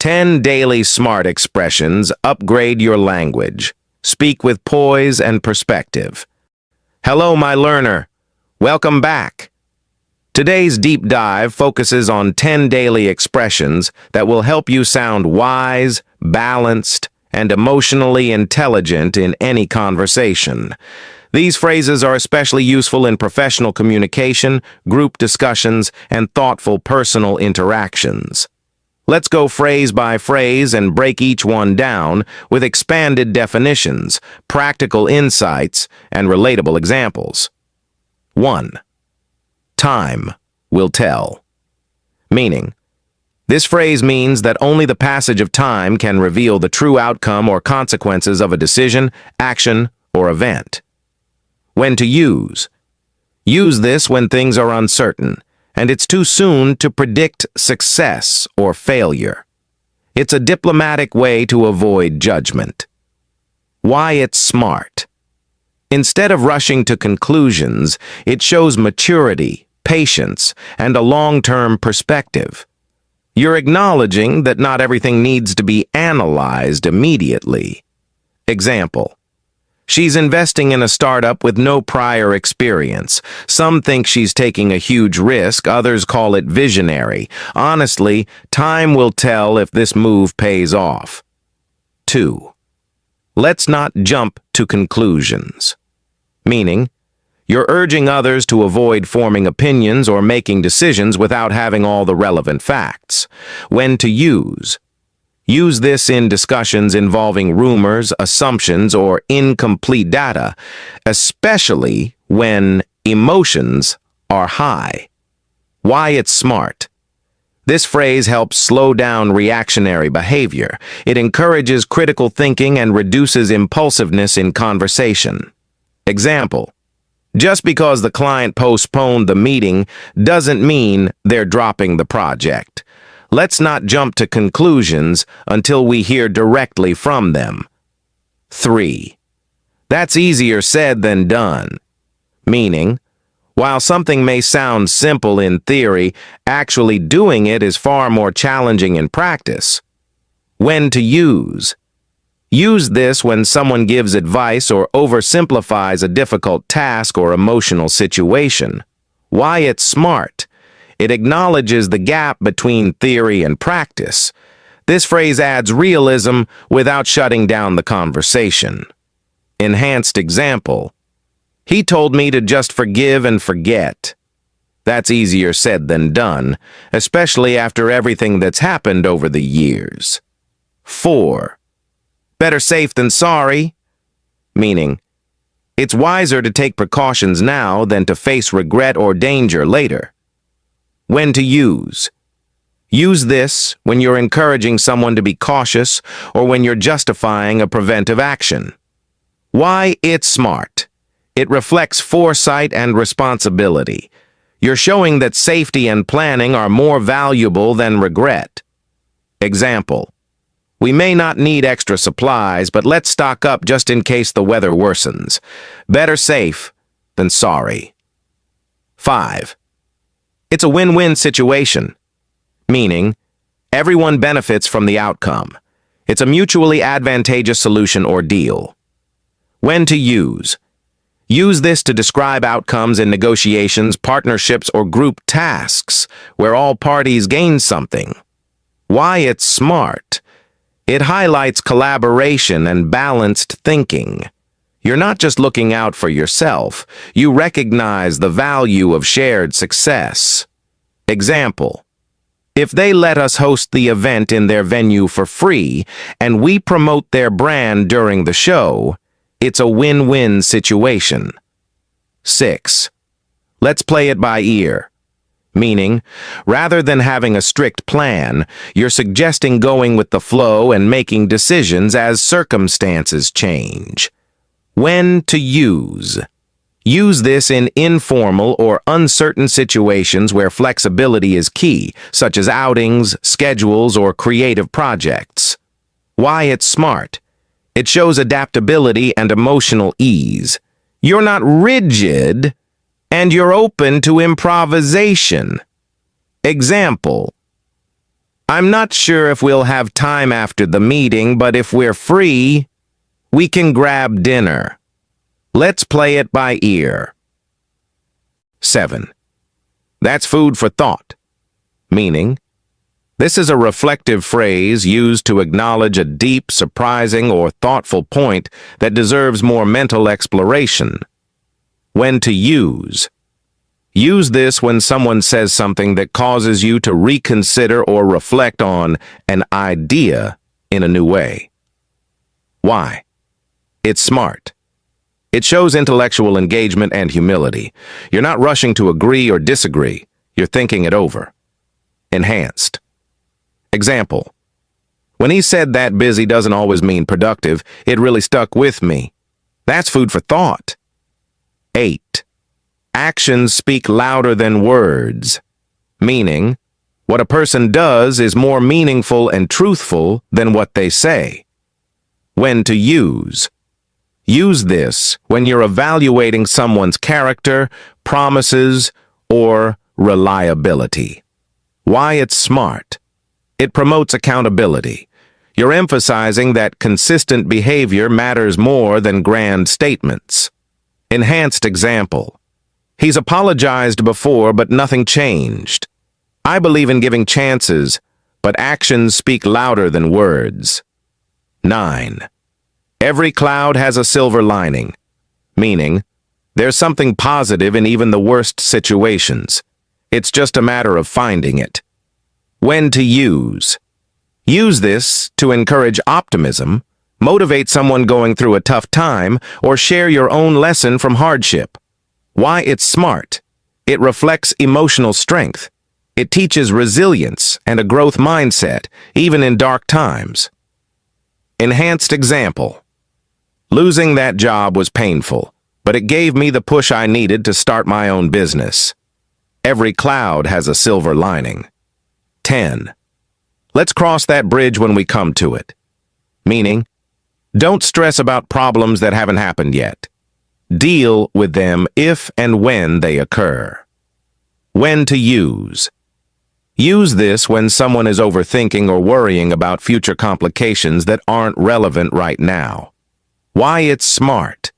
10 daily smart expressions upgrade your language. Speak with poise and perspective. Hello, my learner. Welcome back. Today's deep dive focuses on 10 daily expressions that will help you sound wise, balanced, and emotionally intelligent in any conversation. These phrases are especially useful in professional communication, group discussions, and thoughtful personal interactions. Let's go phrase by phrase and break each one down with expanded definitions, practical insights, and relatable examples. 1. Time will tell. Meaning, this phrase means that only the passage of time can reveal the true outcome or consequences of a decision, action, or event. When to use. Use this when things are uncertain, and it's too soon to predict success or failure. It's a diplomatic way to avoid judgment. Why it's smart. Instead of rushing to conclusions, it shows maturity, patience, and a long-term perspective. You're acknowledging that not everything needs to be analyzed immediately. Example. She's investing in a startup with no prior experience. Some think she's taking a huge risk, others call it visionary. Honestly, time will tell if this move pays off. 2. Let's not jump to conclusions. Meaning, you're urging others to avoid forming opinions or making decisions without having all the relevant facts. When to use. Use this in discussions involving rumors, assumptions, or incomplete data, especially when emotions are high. Why it's smart. This phrase helps slow down reactionary behavior. It encourages critical thinking and reduces impulsiveness in conversation. Example. Just because the client postponed the meeting doesn't mean they're dropping the project. Let's not jump to conclusions until we hear directly from them. 3. That's easier said than done. Meaning, while something may sound simple in theory, actually doing it is far more challenging in practice. When to use. Use this when someone gives advice or oversimplifies a difficult task or emotional situation. Why it's smart. It acknowledges the gap between theory and practice. This phrase adds realism without shutting down the conversation. Enhanced example. He told me to just forgive and forget. That's easier said than done, especially after everything that's happened over the years. 4. Better safe than sorry. Meaning, it's wiser to take precautions now than to face regret or danger later. When to use. Use this when you're encouraging someone to be cautious or when you're justifying a preventive action. Why it's smart. It reflects foresight and responsibility. You're showing that safety and planning are more valuable than regret. Example. We may not need extra supplies, but let's stock up just in case the weather worsens. Better safe than sorry. 5. It's a win-win situation, meaning everyone benefits from the outcome. It's a mutually advantageous solution or deal. When to use. Use this to describe outcomes in negotiations, partnerships, or group tasks where all parties gain something. Why it's smart. It highlights collaboration and balanced thinking. You're not just looking out for yourself, you recognize the value of shared success. Example. If they let us host the event in their venue for free and we promote their brand during the show, it's a win-win situation. 6. Let's play it by ear. Meaning, rather than having a strict plan, you're suggesting going with the flow and making decisions as circumstances change. When to use. Use this in informal or uncertain situations where flexibility is key, such as outings, schedules, or creative projects. Why it's smart. It shows adaptability and emotional ease. You're not rigid, and you're open to improvisation. Example. I'm not sure if we'll have time after the meeting, but if we're free, we can grab dinner. Let's play it by ear. 7. That's food for thought. Meaning, this is a reflective phrase used to acknowledge a deep, surprising, or thoughtful point that deserves more mental exploration. When to use. Use this when someone says something that causes you to reconsider or reflect on an idea in a new way. Why? It's smart. It shows intellectual engagement and humility. You're not rushing to agree or disagree. You're thinking it over. Enhanced. Example. When he said that busy doesn't always mean productive, it really stuck with me. That's food for thought. 8. Actions speak louder than words. Meaning, what a person does is more meaningful and truthful than what they say. When to use. Use this when you're evaluating someone's character, promises, or reliability. Why it's smart. It promotes accountability. You're emphasizing that consistent behavior matters more than grand statements. Enhanced example. He's apologized before, but nothing changed. I believe in giving chances, but actions speak louder than words. 9. Every cloud has a silver lining. Meaning, there's something positive in even the worst situations. It's just a matter of finding it. When to use. Use this to encourage optimism, motivate someone going through a tough time, or share your own lesson from hardship. Why it's smart. It reflects emotional strength. It teaches resilience and a growth mindset, even in dark times. Enhanced example. Losing that job was painful, but it gave me the push I needed to start my own business. Every cloud has a silver lining. 10. Let's cross that bridge when we come to it. Meaning, don't stress about problems that haven't happened yet. Deal with them if and when they occur. When to use. Use this when someone is overthinking or worrying about future complications that aren't relevant right now. Why it's smart.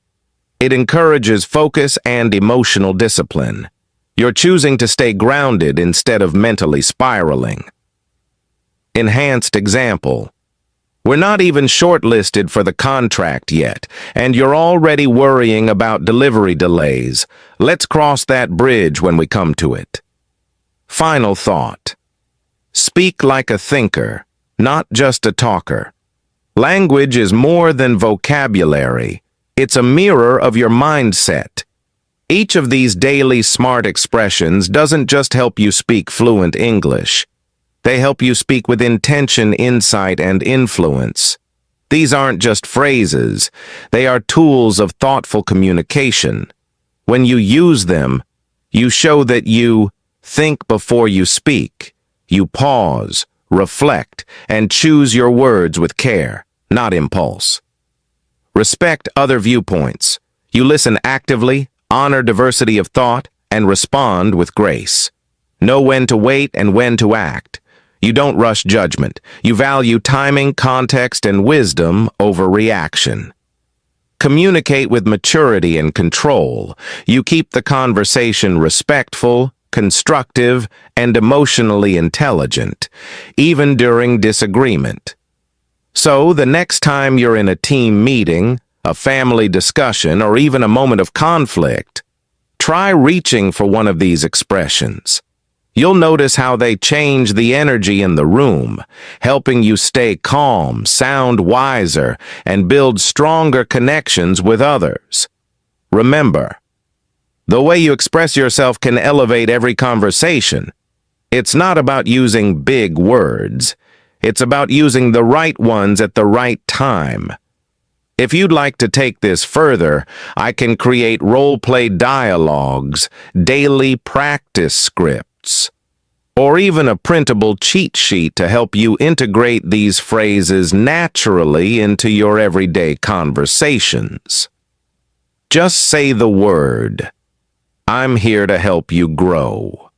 It encourages focus and emotional discipline. You're choosing to stay grounded instead of mentally spiraling. Enhanced example. We're not even shortlisted for the contract yet, and you're already worrying about delivery delays. Let's cross that bridge when we come to it. Final thought. Speak like a thinker, not just a talker. Language is more than vocabulary. It's a mirror of your mindset. Each of these daily smart expressions doesn't just help you speak fluent English. They help you speak with intention, insight, and influence. These aren't just phrases. They are tools of thoughtful communication. When you use them, you show that you think before you speak. You pause, reflect, and choose your words with care, not impulse. Respect other viewpoints. You listen actively, honor diversity of thought, and respond with grace. Know when to wait and when to act. You don't rush judgment. You value timing, context, and wisdom over reaction. Communicate with maturity and control. You keep the conversation respectful, constructive, and emotionally intelligent, even during disagreement. So, the next time you're in a team meeting, a family discussion, or even a moment of conflict, try reaching for one of these expressions. You'll notice how they change the energy in the room, helping you stay calm, sound wiser, and build stronger connections with others. Remember, the way you express yourself can elevate every conversation. It's not about using big words. It's about using the right ones at the right time. If you'd like to take this further, I can create role-play dialogues, daily practice scripts, or even a printable cheat sheet to help you integrate these phrases naturally into your everyday conversations. Just say the word. I'm here to help you grow.